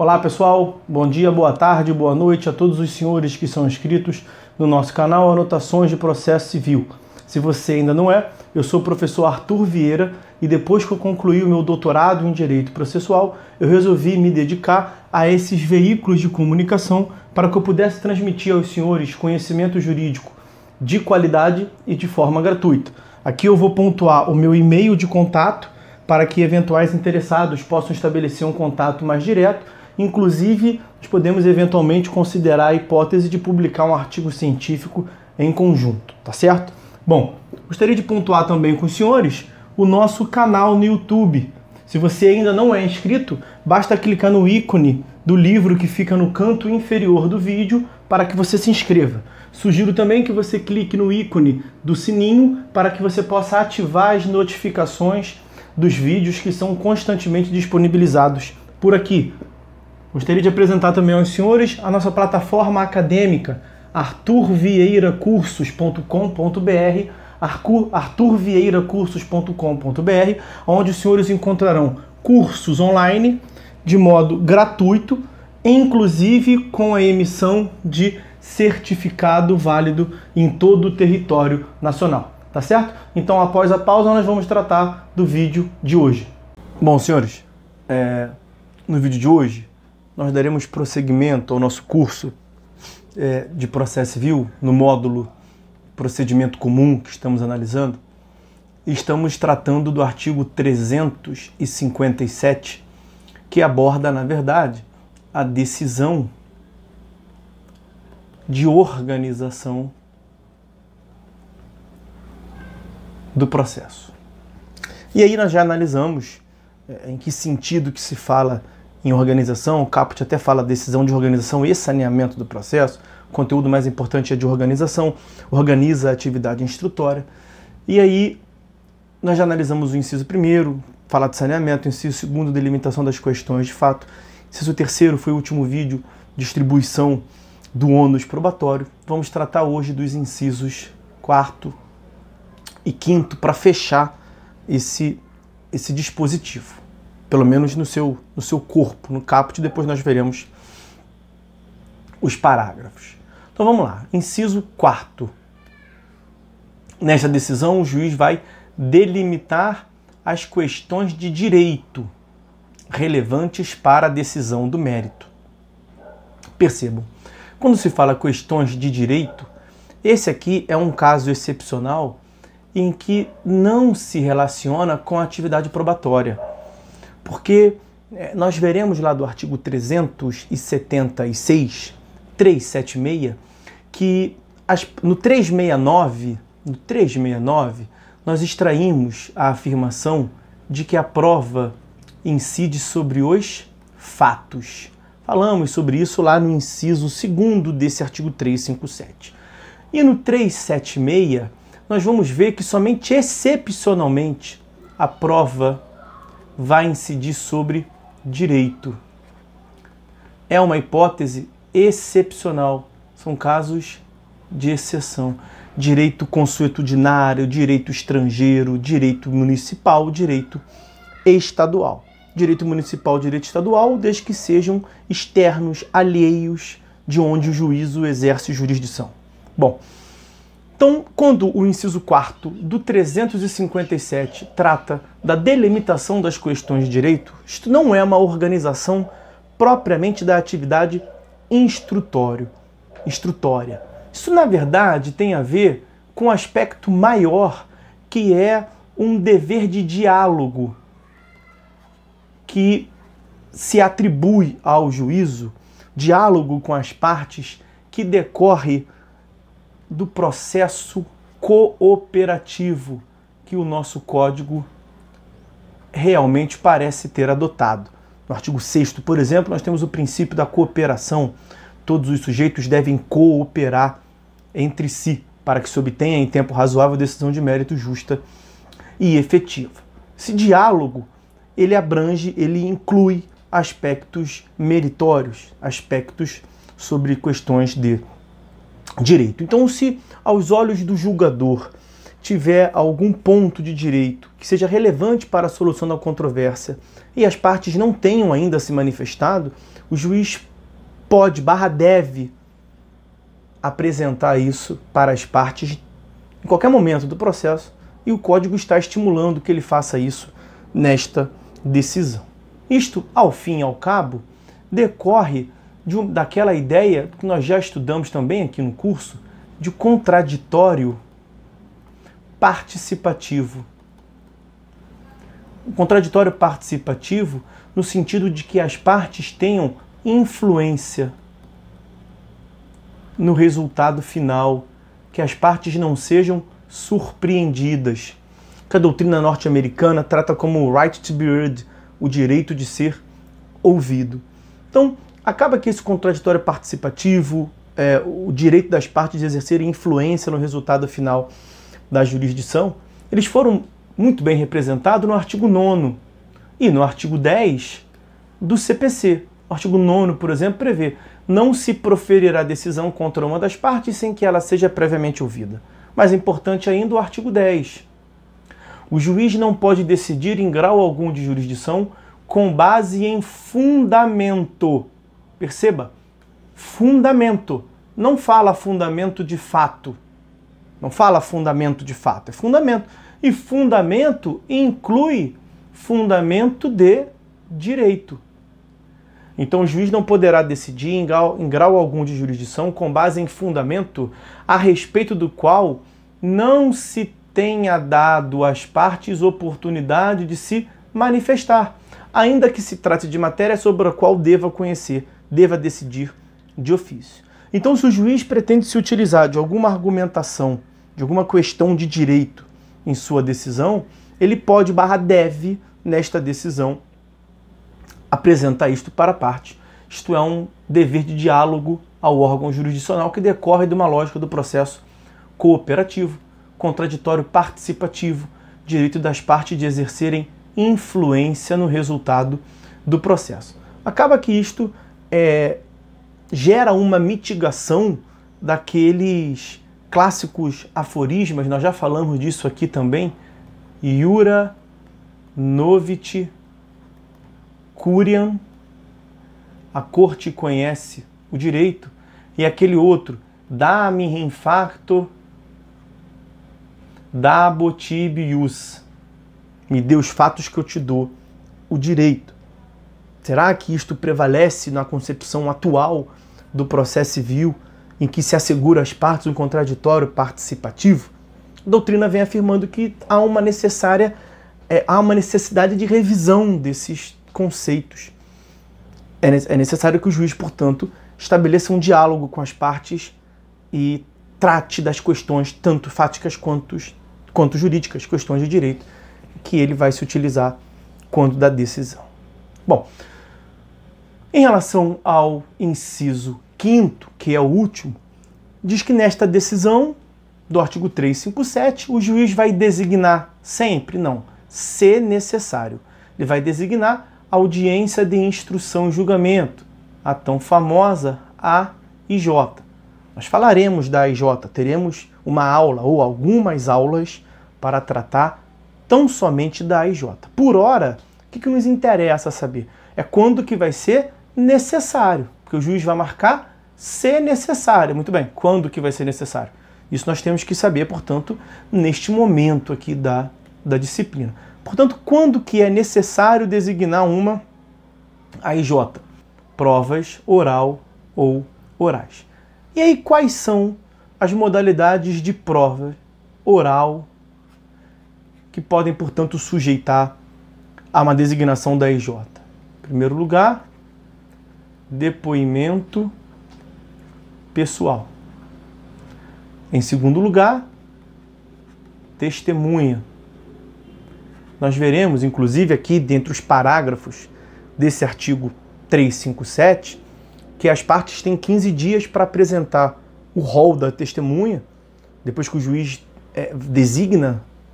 Olá pessoal, bom dia, boa tarde, boa noite a todos os senhores que são inscritos no nosso canal Anotações de Processo Civil. Se você ainda não é, eu sou o professor Arthur Vieira e depois que eu concluí o meu doutorado em Direito Processual, eu resolvi me dedicar a esses veículos de comunicação para que eu pudesse transmitir aos senhores conhecimento jurídico de qualidade e de forma gratuita. Aqui eu vou pontuar o meu e-mail de contato para que eventuais interessados possam estabelecer um contato mais direto. Inclusive, nós podemos eventualmente considerar a hipótese de publicar um artigo científico em conjunto, tá certo? Bom, gostaria de pontuar também com os senhores o nosso canal no YouTube. Se você ainda não é inscrito, basta clicar no ícone do livro que fica no canto inferior do vídeo para que você se inscreva. Sugiro também que você clique no ícone do sininho para que você possa ativar as notificações dos vídeos que são constantemente disponibilizados por aqui. Gostaria de apresentar também aos senhores a nossa plataforma acadêmica, arturvieiracursos.com.br, arturvieiracursos.com.br, onde os senhores encontrarão cursos online de modo gratuito, inclusive com a emissão de certificado válido em todo o território nacional, tá certo? Então, após a pausa, nós vamos tratar do vídeo de hoje. Bom, senhores, no vídeo de hoje, nós daremos prosseguimento ao nosso curso de processo civil, no módulo procedimento comum que estamos analisando. Estamos tratando do artigo 357, que aborda, na verdade, a decisão de organização do processo. E aí nós já analisamos em que sentido que se fala em organização. O caput até fala decisão de organização e saneamento do processo. O conteúdo mais importante é de organização, organiza a atividade instrutória. E aí nós já analisamos o inciso 1º, fala de saneamento, o inciso 2º, delimitação das questões de fato. O inciso 3º foi o último vídeo, distribuição do ônus probatório. Vamos tratar hoje dos incisos 4º e 5º para fechar esse dispositivo, pelo menos no seu corpo, no caput. Depois nós veremos os parágrafos. Então vamos lá. Inciso 4º. Nesta decisão, o juiz vai delimitar as questões de direito relevantes para a decisão do mérito. Percebam, quando se fala questões de direito, esse aqui é um caso excepcional em que não se relaciona com a atividade probatória. Porque nós veremos lá do artigo 376, que no 369, nós extraímos a afirmação de que a prova incide sobre os fatos. Falamos sobre isso lá no inciso 2º desse artigo 357. E no 376, nós vamos ver que somente excepcionalmente a prova vai incidir sobre direito. É uma hipótese excepcional, são casos de exceção. Direito consuetudinário, direito estrangeiro, direito municipal, direito estadual. Direito municipal, direito estadual, desde que sejam externos, alheios de onde o juízo exerce jurisdição. Bom, então, quando o inciso 4º do 357 trata da delimitação das questões de direito, isto não é uma organização propriamente da atividade instrutória. Isso, na verdade, tem a ver com um aspecto maior, que é um dever de diálogo que se atribui ao juízo, diálogo com as partes, que decorre do processo cooperativo que o nosso código realmente parece ter adotado. No artigo 6º, por exemplo, nós temos o princípio da cooperação. Todos os sujeitos devem cooperar entre si para que se obtenha em tempo razoável decisão de mérito justa e efetiva. Esse diálogo, ele abrange, ele inclui aspectos meritórios, aspectos sobre questões de direito. Então, se aos olhos do julgador tiver algum ponto de direito que seja relevante para a solução da controvérsia e as partes não tenham ainda se manifestado, o juiz pode, deve apresentar isso para as partes em qualquer momento do processo, e o Código está estimulando que ele faça isso nesta decisão. Isto, ao fim e ao cabo, decorre daquela ideia que nós já estudamos também aqui no curso, de contraditório participativo. O contraditório participativo no sentido de que as partes tenham influência no resultado final, que as partes não sejam surpreendidas. Que a doutrina norte-americana trata como o right to be heard, o direito de ser ouvido. Então, acaba que esse contraditório participativo, o direito das partes de exercerem influência no resultado final da jurisdição, eles foram muito bem representados no artigo 9º e no artigo 10 do CPC. O artigo 9º, por exemplo, prevê: não se proferirá decisão contra uma das partes sem que ela seja previamente ouvida. Mais importante ainda, o artigo 10. O juiz não pode decidir em grau algum de jurisdição com base em fundamento. Perceba, fundamento. Não fala fundamento de fato. Não fala fundamento de fato, é fundamento. E fundamento inclui fundamento de direito. Então o juiz não poderá decidir em grau algum de jurisdição com base em fundamento a respeito do qual não se tenha dado às partes oportunidade de se manifestar, ainda que se trate de matéria sobre a qual deva conhecer, deva decidir de ofício. Então, se o juiz pretende se utilizar de alguma argumentação, de alguma questão de direito em sua decisão, ele pode, deve, nesta decisão, apresentar isto para a parte. Isto é um dever de diálogo ao órgão jurisdicional que decorre de uma lógica do processo cooperativo, contraditório participativo, direito das partes de exercerem influência no resultado do processo. Acaba que isto gera uma mitigação daqueles clássicos aforismas, nós já falamos disso aqui também, iura novit curiam, a corte conhece o direito, e aquele outro, dá-me infarto, dabo tibi ius, me dê os fatos que eu te dou, o direito. Será que isto prevalece na concepção atual do processo civil, em que se assegura às partes um contraditório participativo? A doutrina vem afirmando que há uma necessidade de revisão desses conceitos. É necessário que o juiz, portanto, estabeleça um diálogo com as partes e trate das questões, tanto fáticas quanto jurídicas, questões de direito, que ele vai se utilizar quando da decisão. Bom, em relação ao inciso 5º, que é o último, diz que nesta decisão do artigo 357, o juiz vai designar sempre, não, se necessário, ele vai designar audiência de instrução e julgamento, a tão famosa AIJ. Nós falaremos da AIJ, teremos uma aula ou algumas aulas para tratar tão somente da AIJ. Por hora, o que nos interessa saber? É quando que vai ser necessário, porque o juiz vai marcar se necessário. Muito bem, quando que vai ser necessário? Isso nós temos que saber, portanto, neste momento aqui da disciplina. Portanto, quando que é necessário designar uma AIJ? Provas oral ou orais. E aí, quais são as modalidades de prova oral que podem, portanto, sujeitar a uma designação da AIJ? Em primeiro lugar, depoimento pessoal. Em segundo lugar, testemunha. Nós veremos, inclusive aqui dentre os parágrafos desse artigo 357, que as partes têm 15 dias para apresentar o rol da testemunha, depois que o juiz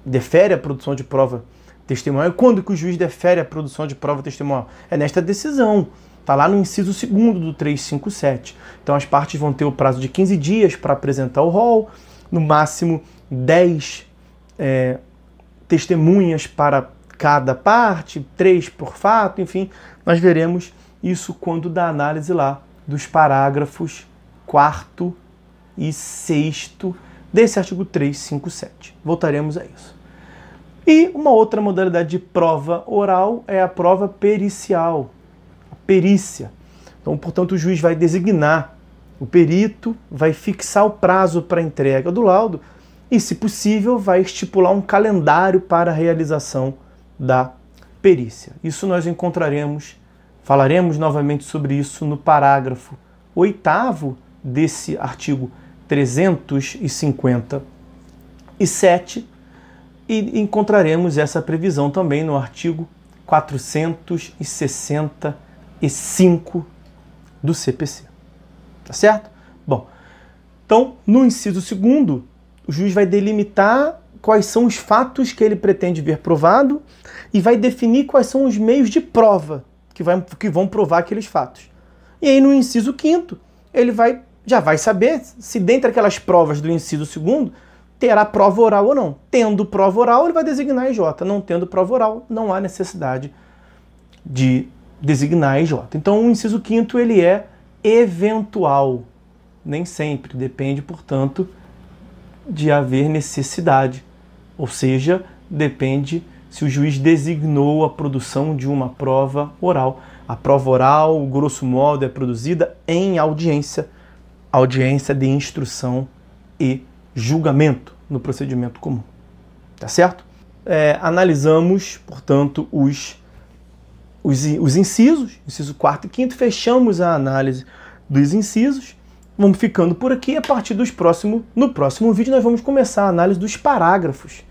defere a produção de prova testemunhal. E quando que o juiz defere a produção de prova testemunhal? É nesta decisão. Está lá no inciso 2º do 357. Então as partes vão ter o prazo de 15 dias para apresentar o rol, no máximo 10 testemunhas para cada parte, 3 por fato, enfim, nós veremos isso quando da análise lá dos parágrafos 4º e 6º desse artigo 357. Voltaremos a isso. E uma outra modalidade de prova oral é a prova pericial, a perícia. Então, portanto, o juiz vai designar o perito, vai fixar o prazo para a entrega do laudo e, se possível, vai estipular um calendário para a realização da perícia. Isso nós encontraremos, falaremos novamente sobre isso no parágrafo 8º desse artigo 357 e encontraremos essa previsão também no artigo 465 do CPC. Tá certo? Bom, então, no inciso 2º, o juiz vai delimitar quais são os fatos que ele pretende ver provado e vai definir quais são os meios de prova que vão provar aqueles fatos. E aí, no inciso 5º, ele já vai saber se dentre aquelas provas do inciso 2º terá prova oral ou não. Tendo prova oral, ele vai designar EJ. Não tendo prova oral, não há necessidade de designar EJ. Então, o inciso 5º ele é eventual. Nem sempre. Depende, portanto, de haver necessidade. Ou seja, depende se o juiz designou a produção de uma prova oral. A prova oral, grosso modo, é produzida em audiência de instrução e julgamento no procedimento comum. Tá certo? Analisamos, portanto, os incisos, inciso 4º e 5º, fechamos a análise dos incisos. Vamos ficando por aqui. A partir no próximo vídeo nós vamos começar a análise dos parágrafos.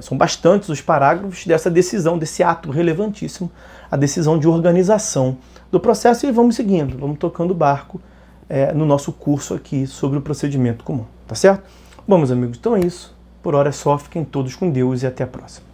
São bastantes os parágrafos dessa decisão, desse ato relevantíssimo, a decisão de organização do processo, e vamos seguindo, vamos tocando o barco no nosso curso aqui sobre o procedimento comum. Tá certo? Bom, meus amigos, então é isso. Por hora é só. Fiquem todos com Deus e até a próxima.